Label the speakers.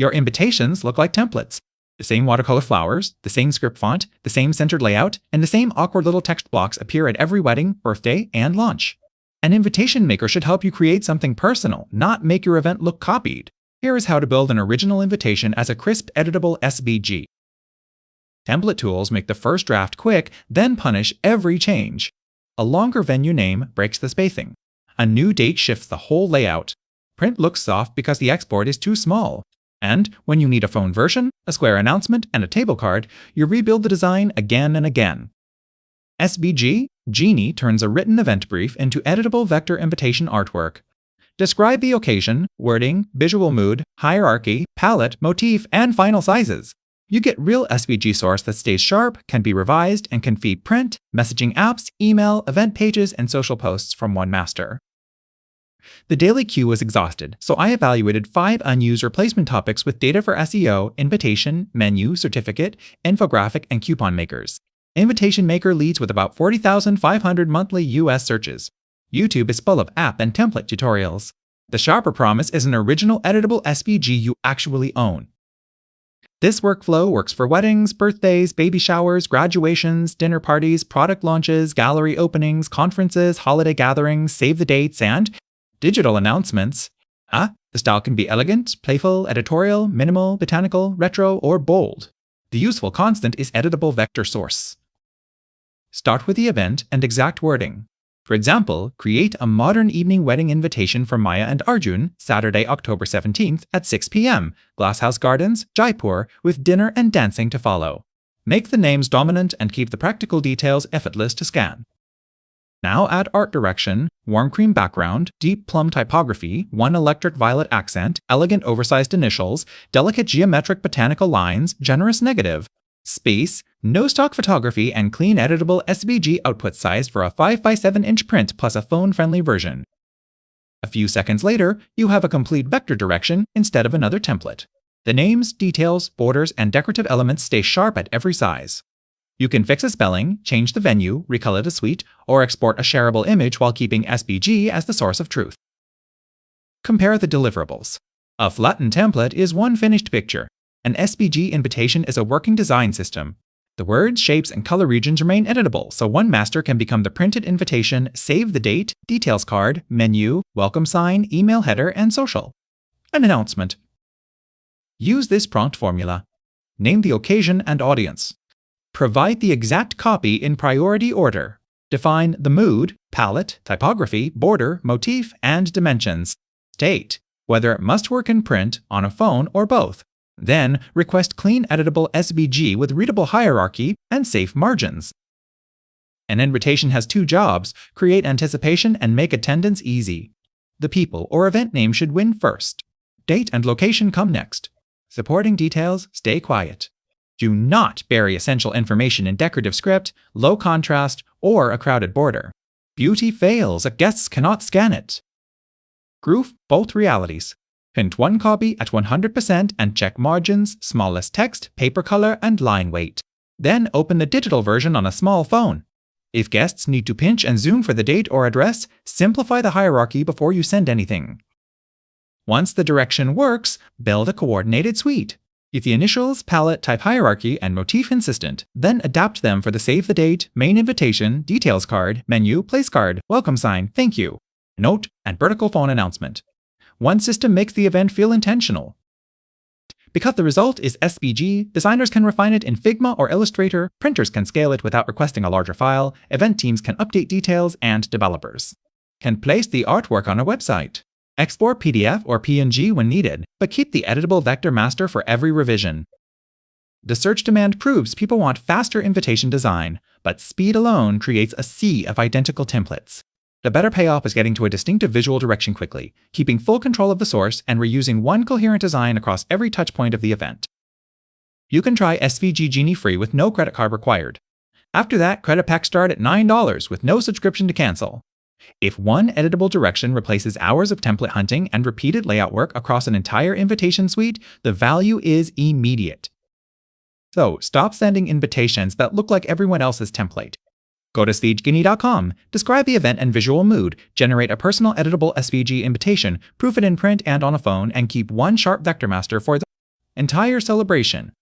Speaker 1: Your invitations look like templates. The same watercolor flowers, the same script font, the same centered layout, and the same awkward little text blocks appear at every wedding, birthday, and launch. An invitation maker should help you create something personal, not make your event look copied. Here is how to build an original invitation as a crisp, editable SVG. Template tools make the first draft quick, then punish every change. A longer venue name breaks the spacing. A new date shifts the whole layout. Print looks soft because the export is too small. And when you need a phone version, a square announcement, and a table card, you rebuild the design again and again. SVG Genie turns a written event brief into editable vector invitation artwork. Describe the occasion, wording, visual mood, hierarchy, palette, motif, and final sizes. You get real SVG source that stays sharp, can be revised, and can feed print, messaging apps, email, event pages, and social posts from one master. The daily queue was exhausted, so I evaluated 5 unused replacement topics with data for SEO, invitation, menu, certificate, infographic, and coupon makers. Invitation Maker leads with about 40,500 monthly US searches. YouTube is full of app and template tutorials. The sharper promise is an original editable SVG you actually own. This workflow works for weddings, birthdays, baby showers, graduations, dinner parties, product launches, gallery openings, conferences, holiday gatherings, save the dates, and digital announcements. The style can be elegant, playful, editorial, minimal, botanical, retro, or bold. The useful constant is editable vector source. Start with the event and exact wording. For example, create a modern evening wedding invitation for Maya and Arjun, Saturday, October 17th at 6 p.m., Glasshouse Gardens, Jaipur, with dinner and dancing to follow. Make the names dominant and keep the practical details effortless to scan. Now add art direction, warm cream background, deep plum typography, one electric violet accent, elegant oversized initials, delicate geometric botanical lines, generous negative, space, no stock photography, and clean editable SVG output size for a 5x7-inch print plus a phone-friendly version. A few seconds later, you have a complete vector direction instead of another template. The names, details, borders, and decorative elements stay sharp at every size. You can fix a spelling, change the venue, recolor the suite, or export a shareable image while keeping SVG as the source of truth. Compare the deliverables. A flattened template is one finished picture. An SVG invitation is a working design system. The words, shapes, and color regions remain editable, so one master can become the printed invitation, save the date, details card, menu, welcome sign, email header, and social. An announcement. Use this prompt formula. Name the occasion and audience. Provide the exact copy in priority order. Define the mood, palette, typography, border, motif, and dimensions. State whether it must work in print, on a phone, or both. Then request clean editable SVG with readable hierarchy and safe margins. An invitation has 2 jobs: create anticipation and make attendance easy. The people or event name should win first. Date and location come next. Supporting details stay quiet. Do not bury essential information in decorative script, low contrast, or a crowded border. Beauty fails if guests cannot scan it. Group both realities. Print one copy at 100% and check margins, smallest text, paper color, and line weight. Then open the digital version on a small phone. If guests need to pinch and zoom for the date or address, simplify the hierarchy before you send anything. Once the direction works, build a coordinated suite. If the initials, palette, type hierarchy, and motif insistent, then adapt them for the save the date, main invitation, details card, menu, place card, welcome sign, thank you, note, and vertical phone announcement. One system makes the event feel intentional. Because the result is SVG, designers can refine it in Figma or Illustrator, printers can scale it without requesting a larger file, event teams can update details, and developers can place the artwork on a website. Export PDF or PNG when needed, but keep the editable vector master for every revision. The search demand proves people want faster invitation design, but speed alone creates a sea of identical templates. The better payoff is getting to a distinctive visual direction quickly, keeping full control of the source, and reusing one coherent design across every touchpoint of the event. You can try SVG Genie free with no credit card required. After that, credit packs start at $9 with no subscription to cancel. If one editable direction replaces hours of template hunting and repeated layout work across an entire invitation suite, the value is immediate. So stop sending invitations that look like everyone else's template. Go to svggenie.com, describe the event and visual mood, generate a personal editable SVG invitation, proof it in print and on a phone, and keep one sharp vector master for the entire celebration.